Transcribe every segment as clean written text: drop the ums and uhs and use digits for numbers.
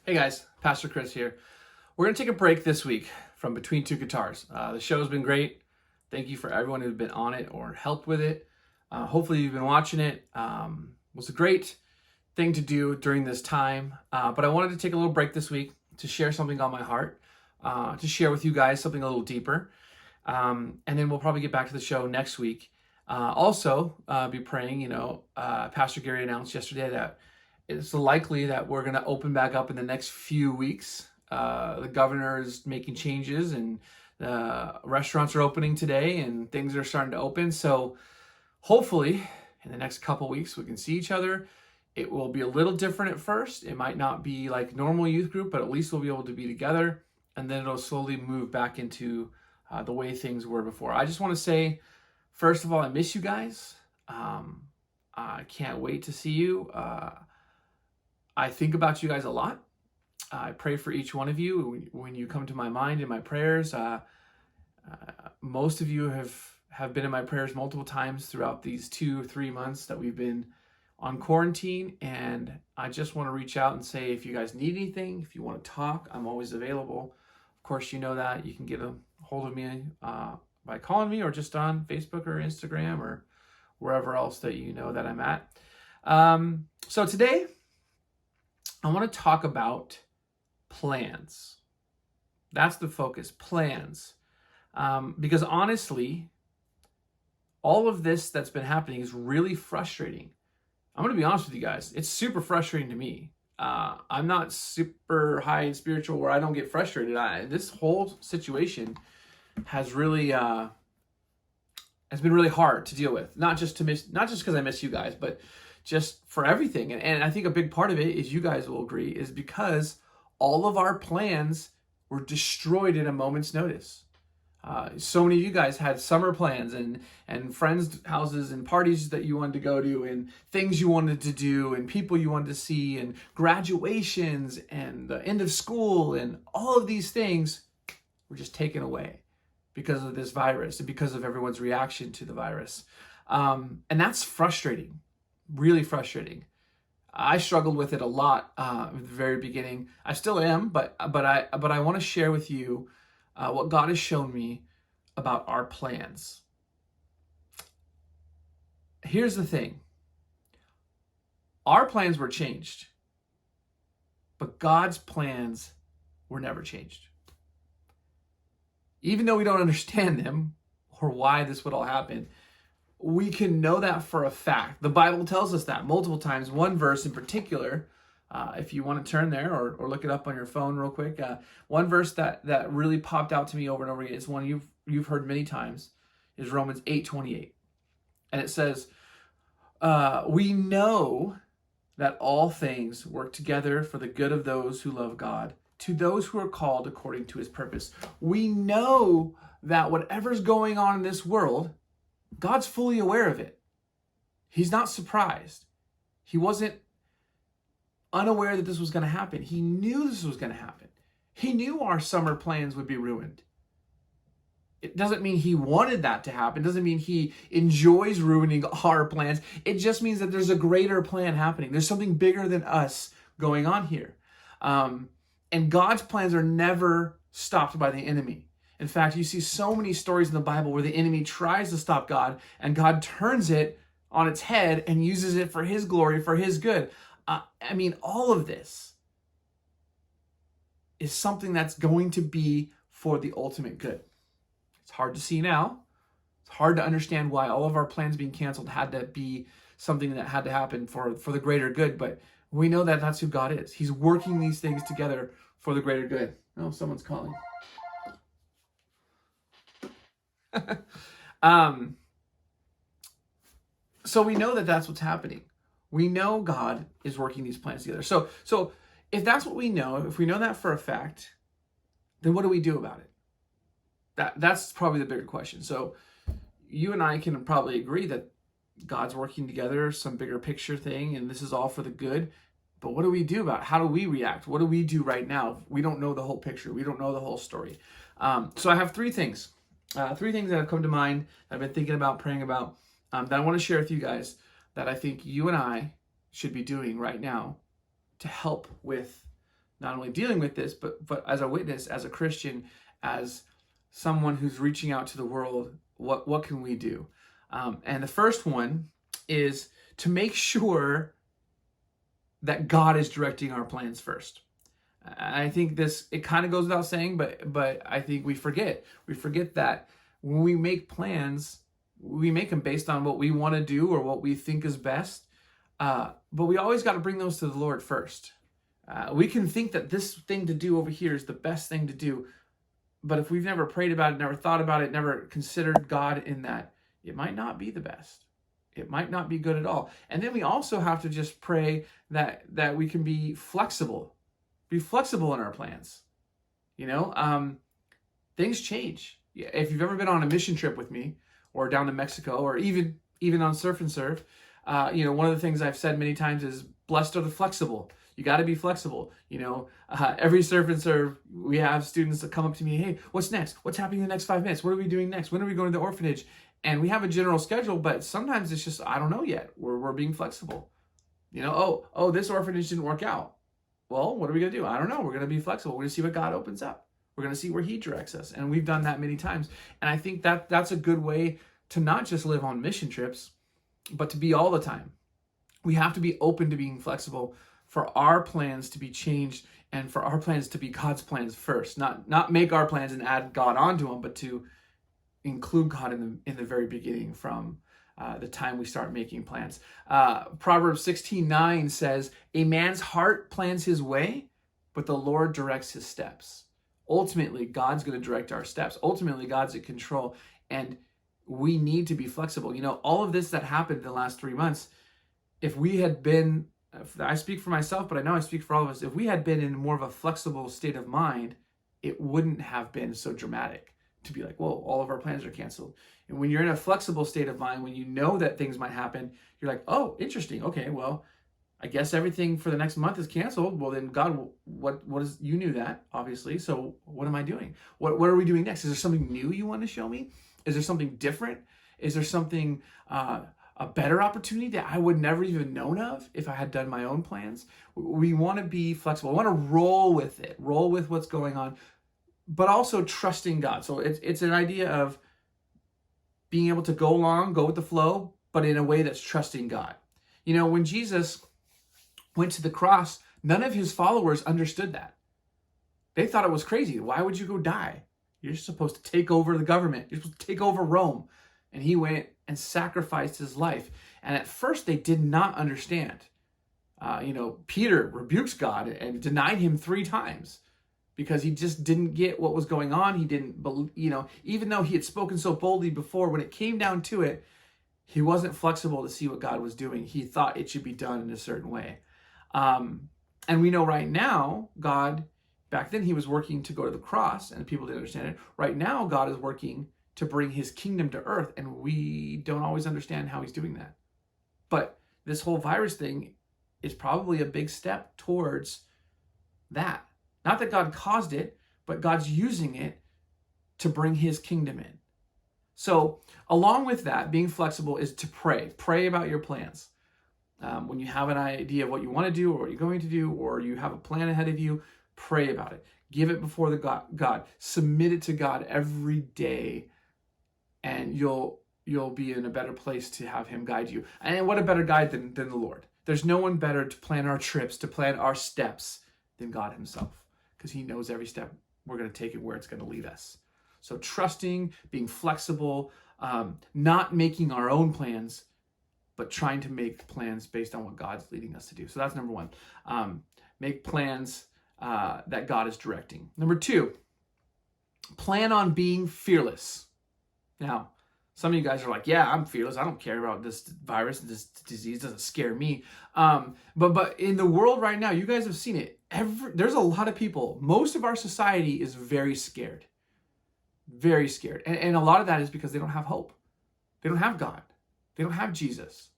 Hey guys, Pastor Chris here. We're going to take a break this week from Between Two Guitars. The show's been great. Thank you for everyone who's been on it or helped with it. Hopefully you've been watching it. It was a great thing to do during this time. But I wanted to take a little break this week to share something on my heart, to share with you guys something a little deeper. And then we'll probably get back to the show next week. Also, be praying, Pastor Gary announced yesterday that it's likely that we're going to open back up in the next few weeks. The governor is making changes and restaurants are opening today and things are starting to open. So hopefully in the next couple weeks we can see each other. It will be a little different at first. It might not be like normal youth group, but at least we'll be able to be together, and then it'll slowly move back into the way things were before. I just want to say, first of all, I miss you guys. I can't wait to see you. I think about you guys a lot. I pray for each one of you when you come to my mind in my prayers. Most of you have been in my prayers multiple times throughout these 2 or 3 months that we've been on quarantine. And I just want to reach out and say, if you guys need anything, if you want to talk, I'm always available. Of course, you know that. You can get a hold of me by calling me or just on Facebook or Instagram or wherever else that you know that I'm at. So today, I want to talk about plans. That's the focus, plans. Because honestly, all of this that's been happening is really frustrating. I'm going to be honest with you guys. It's super frustrating to me. I'm not super high in spiritual where I don't get frustrated. This whole situation has been really hard to deal with. Not just because I miss you guys, but just for everything. And I think a big part of it is, you guys will agree, is because all of our plans were destroyed in a moment's notice. So many of you guys had summer plans and friends' houses and parties that you wanted to go to and things you wanted to do and people you wanted to see and graduations and the end of school, and all of these things were just taken away because of this virus and because of everyone's reaction to the virus. And that's frustrating. Really frustrating. I struggled with it a lot at the very beginning. I still am, but I want to share with you what God has shown me about our plans. Here's the thing. Our plans were changed, but God's plans were never changed. Even though we don't understand them or why this would all happen, we can know that for a fact. The Bible tells us that multiple times. One verse in particular, if you want to turn there or look it up on your phone real quick, one verse that really popped out to me over and over again, is one you've heard many times, is Romans 8:28. And it says, we know that all things work together for the good of those who love God, to those who are called according to his purpose. We know that whatever's going on in this world, God's fully aware of it. He's not surprised. He wasn't unaware that this was going to happen. He knew this was going to happen. He knew our summer plans would be ruined. It doesn't mean he wanted that to happen. It doesn't mean he enjoys ruining our plans. It just means that there's a greater plan happening. There's something bigger than us going on here. And God's plans are never stopped by the enemy. In fact, you see so many stories in the Bible where the enemy tries to stop God, and God turns it on its head and uses it for his glory, for his good. All of this is something that's going to be for the ultimate good. It's hard to see now. It's hard to understand why all of our plans being canceled had to be something that had to happen for the greater good, but we know that that's who God is. He's working these things together for the greater good. Oh, someone's calling. So we know that that's what's happening. We know God is working these plans together. So if that's what we know, if we know that for a fact, then what do we do about it? That's probably the bigger question. So you and I can probably agree that God's working together, some bigger picture thing, and this is all for the good. But what do we do about it? How do we react? What do we do right now? We don't know the whole picture. We don't know the whole story. So I have three things that have come to mind that I've been thinking about, praying about, that I want to share with you guys, that I think you and I should be doing right now to help with not only dealing with this, but as a witness, as a Christian, as someone who's reaching out to the world, what can we do? And the first one is to make sure that God is directing our plans first. I think it kind of goes without saying, but I think we forget that when we make plans, we make them based on what we want to do or what we think is best. But we always got to bring those to the Lord first. We can think that this thing to do over here is the best thing to do, but if we've never prayed about it, never thought about it, never considered God in that, it might not be the best. It might not be good at all. And then we also have to just pray that we can be flexible. Be flexible in our plans. Things change. If you've ever been on a mission trip with me, or down to Mexico, or even on Surf and Serve, one of the things I've said many times is, blessed are the flexible. You got to be flexible. Every Surf and Serve, we have students that come up to me, hey, what's next? What's happening in the next 5 minutes? What are we doing next? When are we going to the orphanage? And we have a general schedule, but sometimes it's just, I don't know yet. We're being flexible. This orphanage didn't work out. Well, what are we going to do? I don't know. We're going to be flexible. We're going to see what God opens up. We're going to see where he directs us. And we've done that many times. And I think that's a good way to not just live on mission trips, but to be all the time. We have to be open to being flexible for our plans to be changed and for our plans to be God's plans first. Not make our plans and add God onto them, but to include God in the very beginning from the time we start making plans. Proverbs 16:9 says, a man's heart plans his way, but the Lord directs his steps. Ultimately, God's going to direct our steps. Ultimately, God's in control, and we need to be flexible. All of this that happened in the last 3 months, if we had been, I speak for myself, but I know I speak for all of us, if we had been in more of a flexible state of mind, it wouldn't have been so dramatic to be like, whoa, all of our plans are canceled. And when you're in a flexible state of mind, when you know that things might happen, you're like, oh, interesting. Okay, well, I guess everything for the next month is canceled. Well, then God, what is, you knew that, obviously. So what am I doing? What are we doing next? Is there something new you want to show me? Is there something different? Is there something, a better opportunity that I would never even known of if I had done my own plans? We want to be flexible. We want to roll with it, roll with what's going on, but also trusting God. So it's an idea of being able to go along, go with the flow, but in a way that's trusting God. When Jesus went to the cross, none of his followers understood that. They thought it was crazy. Why would you go die? You're supposed to take over the government. You're supposed to take over Rome. And he went and sacrificed his life. And at first they did not understand. Peter rebukes God and denied him 3 times because he just didn't get what was going on. He didn't believe, even though he had spoken so boldly before, when it came down to it, he wasn't flexible to see what God was doing. He thought it should be done in a certain way. And we know right now, God, back then he was working to go to the cross and people didn't understand it. Right now, God is working to bring his kingdom to earth, and we don't always understand how he's doing that. But this whole virus thing is probably a big step towards that. Not that God caused it, but God's using it to bring his kingdom in. So along with that, being flexible is to pray. Pray about your plans. When you have an idea of what you want to do or what you're going to do, or you have a plan ahead of you, pray about it. Give it before the God. Submit it to God every day, and you'll be in a better place to have him guide you. And what a better guide than the Lord. There's no one better to plan our trips, to plan our steps than God himself, because he knows every step we're going to take and where it's going to lead us. So trusting, being flexible, not making our own plans, but trying to make plans based on what God's leading us to do. So that's number 1. Make plans that God is directing. Number 2, plan on being fearless. Now, some of you guys are like, yeah, I'm fearless. I don't care about this virus. This disease doesn't scare me. But in the world right now, you guys have seen it. There's a lot of people. Most of our society is very scared. Very scared. And a lot of that is because they don't have hope. They don't have God. They don't have Jesus.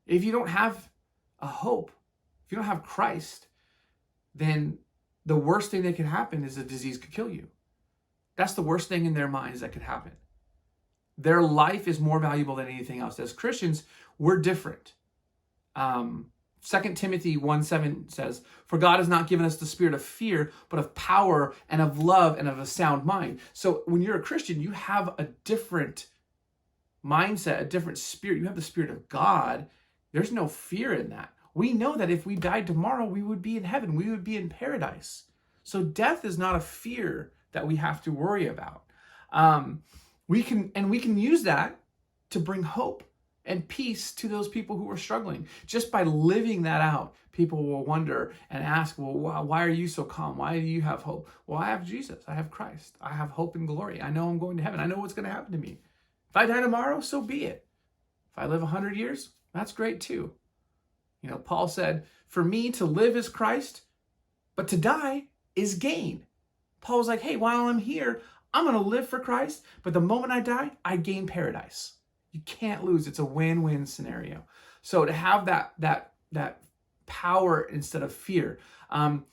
If you don't have a hope, if you don't have Christ, then the worst thing that could happen is a disease could kill you. That's the worst thing in their minds that could happen. Their life is more valuable than anything else. As Christians, we're different. 2 Timothy 1:7 says, "For God has not given us the spirit of fear, but of power and of love and of a sound mind." So when you're a Christian, you have a different mindset, a different spirit. You have the Spirit of God. There's no fear in that. We know that if we died tomorrow, we would be in heaven. We would be in paradise. So death is not a fear that we have to worry about. We can use that to bring hope and peace to those people who are struggling. Just by living that out, people will wonder and ask, well, why are you so calm? Why do you have hope? Well, I have Jesus. I have Christ. I have hope and glory. I know I'm going to heaven. I know what's going to happen to me. If I die tomorrow, so be it. If I live 100 years, that's great too. You know, Paul said, for me to live is Christ, but to die is gain. Paul was like, hey, while I'm here, I'm going to live for Christ, but the moment I die, I gain paradise. You can't lose. It's a win-win scenario. So to have that power instead of fear,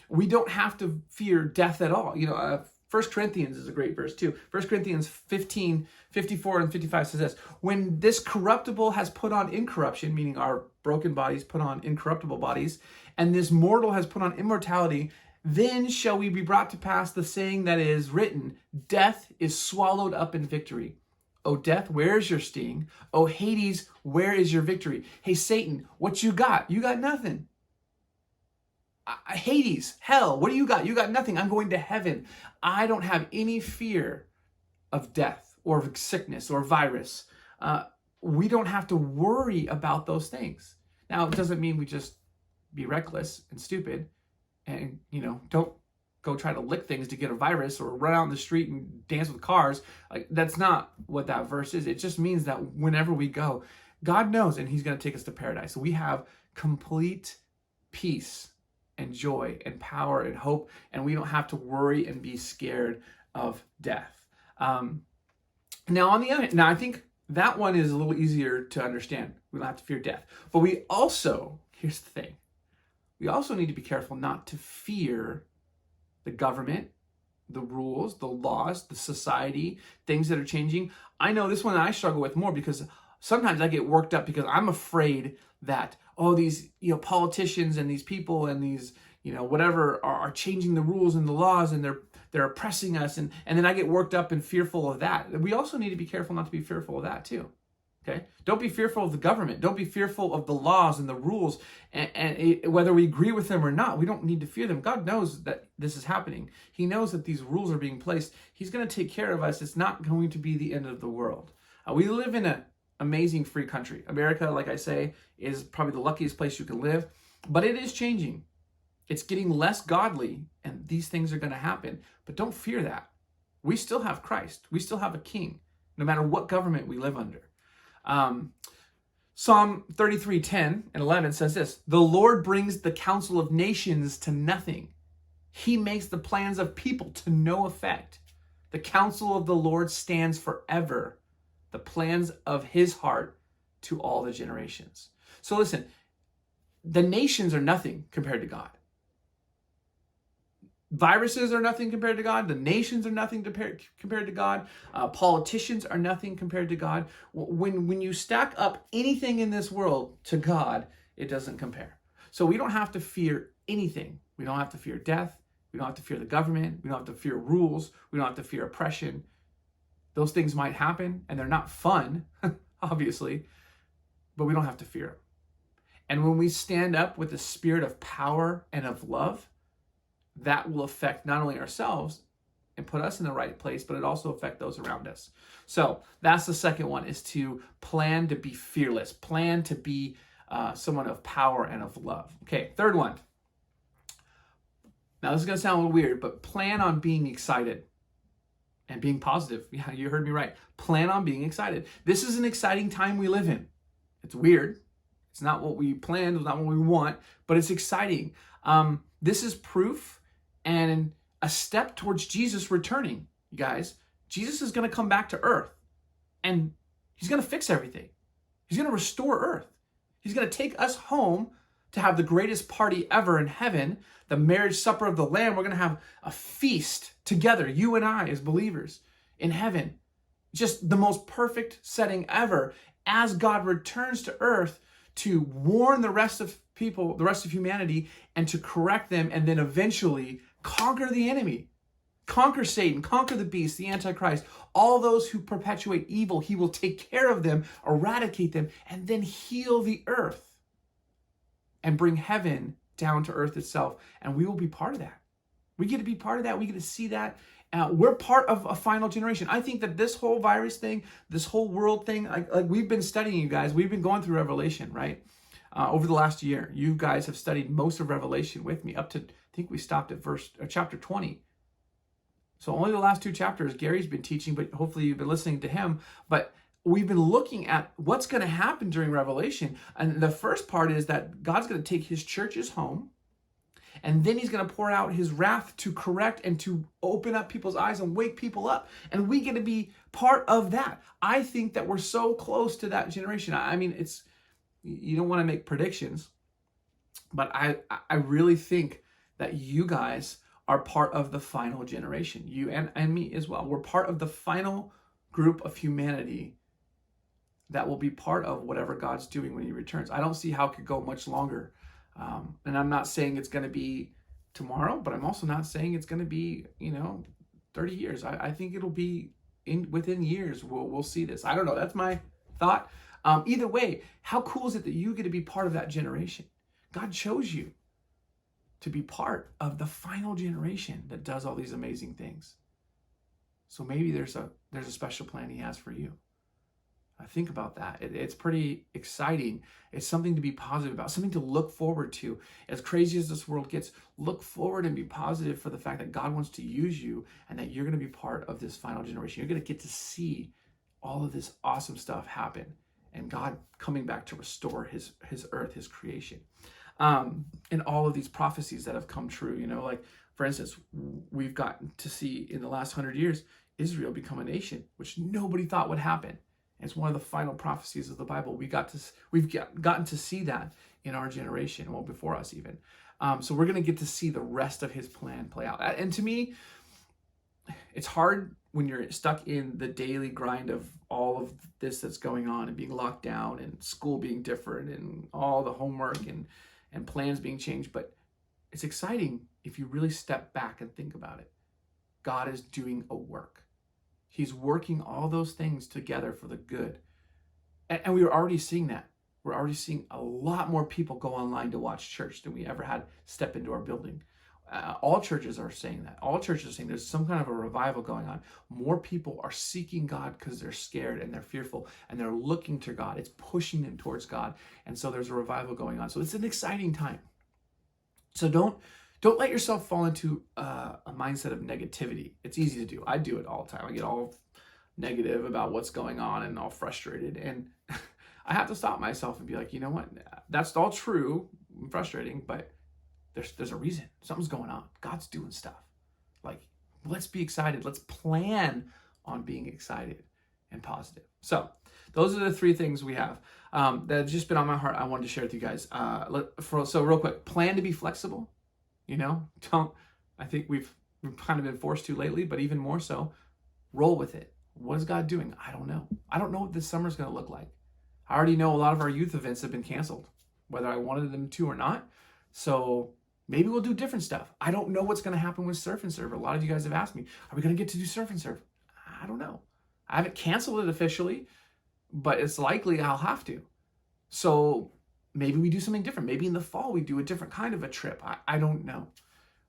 we don't have to fear death at all. You know, 1 Corinthians is a great verse too. 1 Corinthians 15, 54 and 55 says this: when this corruptible has put on incorruption, meaning our broken bodies put on incorruptible bodies, and this mortal has put on immortality, then shall we be brought to pass the saying that is written, death is swallowed up in victory. O death, where is your sting? O Hades, where is your victory? Hey, Satan, what you got? You got nothing. Hades, hell, what do you got? You got nothing. I'm going to heaven. I don't have any fear of death or of sickness or virus. We don't have to worry about those things. Now, it doesn't mean we just be reckless and stupid and, you know, don't go try to lick things to get a virus or run out in the street and dance with cars. Like, that's not what that verse is. It just means that whenever we go, God knows, and he's going to take us to paradise. So we have complete peace and joy and power and hope, and we don't have to worry and be scared of death. Now, on the other hand, I think that one is a little easier to understand. We don't have to fear death. But we also, here's the thing, we also need to be careful not to fear the government, the rules, the laws, the society, things that are changing. I know this one I struggle with more because sometimes I get worked up because I'm afraid that, oh, these, you know, politicians and these people and these, you know, whatever are changing the rules and the laws, and they're oppressing us. And then I get worked up and fearful of that. We also need to be careful not to be fearful of that too. Okay? Don't be fearful of the government. Don't be fearful of the laws and the rules. And whether we agree with them or not, we don't need to fear them. God knows that this is happening. He knows that these rules are being placed. He's going to take care of us. It's not going to be the end of the world. We live in an amazing free country. America, like I say, is probably the luckiest place you can live. But it is changing. It's getting less godly, and these things are going to happen. But don't fear that. We still have Christ. We still have a king, no matter what government we live under. Psalm 33:10 and 11 says this: the Lord brings the counsel of nations to nothing. He makes the plans of people to no effect. The counsel of the Lord stands forever, the plans of his heart to all the generations. So listen, the nations are nothing compared to God. Viruses are nothing compared to God. The nations are nothing compared to God. Politicians are nothing compared to God. When you stack up anything in this world to God, it doesn't compare. So we don't have to fear anything. We don't have to fear death. We don't have to fear the government. We don't have to fear rules. We don't have to fear oppression. Those things might happen, and they're not fun, obviously, but we don't have to fear them. And when we stand up with the spirit of power and of love, that will affect not only ourselves and put us in the right place, but it also affect those around us. So that's the second one, is to plan to be fearless. Plan to be someone of power and of love. Okay, third one. Now this is going to sound a little weird, but plan on being excited and being positive. Yeah, you heard me right. Plan on being excited. This is an exciting time we live in. It's weird. It's not what we planned. It's not what we want, but it's exciting. This is proof and a step towards Jesus returning, you guys. Jesus is going to come back to earth, and he's going to fix everything. He's going to restore earth. He's going to take us home to have the greatest party ever in heaven, the marriage supper of the Lamb. We're going to have a feast together, you and I as believers in heaven. Just the most perfect setting ever as God returns to earth to warn the rest of people, the rest of humanity, and to correct them, and then eventually conquer the enemy. Conquer Satan, conquer the beast, the Antichrist, all those who perpetuate evil. He will take care of them, eradicate them, and then heal the earth and bring heaven down to earth itself. And we will be part of that. We get to be part of that. We get to see that. We're part of a final generation. I think that this whole virus thing, this whole world thing, like we've been studying, you guys. We've been going through Revelation, right? Over the last year. You guys have studied most of Revelation with me up to, I think we stopped at chapter 20. So only the last 2 chapters Gary's been teaching, but hopefully you've been listening to him. But we've been looking at what's going to happen during Revelation. And the first part is that God's going to take his churches home, and then he's going to pour out his wrath to correct and to open up people's eyes and wake people up. And we get to be part of that. I think that we're so close to that generation. I mean, you don't want to make predictions, but I really think that you guys are part of the final generation. You and me as well. We're part of the final group of humanity that will be part of whatever God's doing when he returns. I don't see how it could go much longer. And I'm not saying it's going to be tomorrow, but I'm also not saying it's going to be, 30 years. I think it'll be within years. We'll see this. I don't know. That's my thought. Either way, how cool is it that you get to be part of that generation? God chose you to be part of the final generation that does all these amazing things. So maybe there's a special plan he has for you. Think about that. It's pretty exciting. It's something to be positive about, something to look forward to. As crazy as this world gets, look forward and be positive for the fact that God wants to use you and that you're going to be part of this final generation. You're going to get to see all of this awesome stuff happen and God coming back to restore his earth, his creation. And all of these prophecies that have come true, like for instance, we've gotten to see in the last 100 years, Israel become a nation, which nobody thought would happen. It's one of the final prophecies of the Bible. We've gotten to see that in our generation, well, before us even. So we're going to get to see the rest of his plan play out. And to me, it's hard when you're stuck in the daily grind of all of this that's going on and being locked down and school being different and all the homework and plans being changed. But it's exciting if you really step back and think about it. God is doing a work. He's working all those things together for the good. And we are already seeing that. We're already seeing a lot more people go online to watch church than we ever had step into our building. All churches are saying that. All churches are saying there's some kind of a revival going on. More people are seeking God because they're scared and they're fearful and they're looking to God. It's pushing them towards God. And so there's a revival going on. So it's an exciting time. So don't let yourself fall into a mindset of negativity. It's easy to do. I do it all the time. I get all negative about what's going on and all frustrated. And I have to stop myself and be like, you know what? That's all true and frustrating, but there's a reason. Something's going on. God's doing stuff. Like, let's be excited. Let's plan on being excited and positive. So those are the 3 things we have that have just been on my heart. I wanted to share with you guys. So real quick, plan to be flexible. I think we've kind of been forced to lately, but even more so, roll with it. What is God doing? I don't know. I don't know what this summer's going to look like. I already know a lot of our youth events have been canceled, whether I wanted them to or not. So maybe we'll do different stuff. I don't know what's going to happen with Surf and Serve. A lot of you guys have asked me, are we going to get to do Surf and Serve? I don't know. I haven't canceled it officially, but it's likely I'll have to. So maybe we do something different. Maybe in the fall we do a different kind of a trip. I don't know.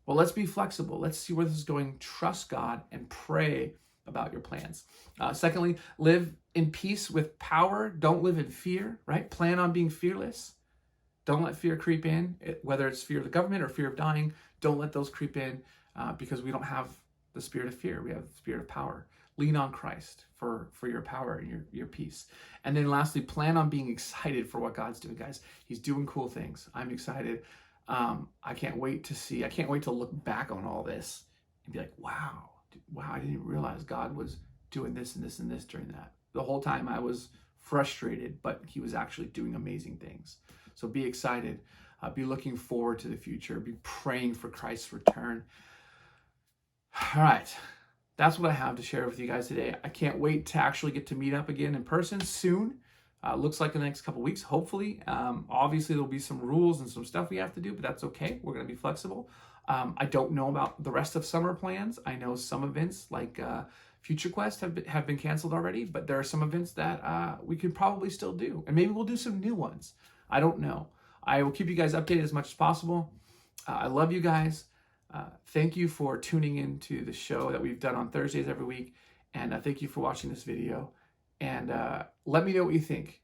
Well, let's be flexible. Let's see where this is going. Trust God and pray about your plans. Secondly, live in peace with power. Don't live in fear, right? Plan on being fearless. Don't let fear creep in, whether it's fear of the government or fear of dying. Don't let those creep in because we don't have the spirit of fear. We have the spirit of power. Lean on Christ for your power and your peace. And then lastly, plan on being excited for what God's doing, guys. He's doing cool things. I'm excited. I can't wait to look back on all this and be like, wow, I didn't realize God was doing this and this and this during that. The whole time I was frustrated, but he was actually doing amazing things. So be excited. Be looking forward to the future. Be praying for Christ's return. All right. That's what I have to share with you guys today. I can't wait to actually get to meet up again in person soon. Looks like in the next couple weeks, hopefully. Obviously, there'll be some rules and some stuff we have to do, but that's okay. We're going to be flexible. I don't know about the rest of summer plans. I know some events like Future Quest have been canceled already, but there are some events that we could probably still do, and maybe we'll do some new ones. I don't know. I will keep you guys updated as much as possible. I love you guys. Thank you for tuning into the show that we've done on Thursdays every week, and thank you for watching this video. And let me know what you think.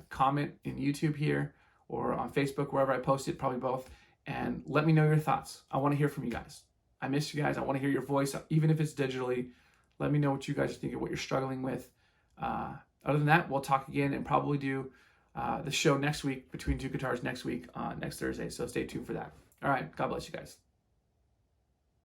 Comment in YouTube here or on Facebook, wherever I post it, probably both. And let me know your thoughts. I want to hear from you guys. I miss you guys. I want to hear your voice, even if it's digitally. Let me know what you guys are thinking, what you're struggling with. Other than that, we'll talk again and probably do the show next week, Between Two Guitars next week, next Thursday. So stay tuned for that. All right. God bless you guys.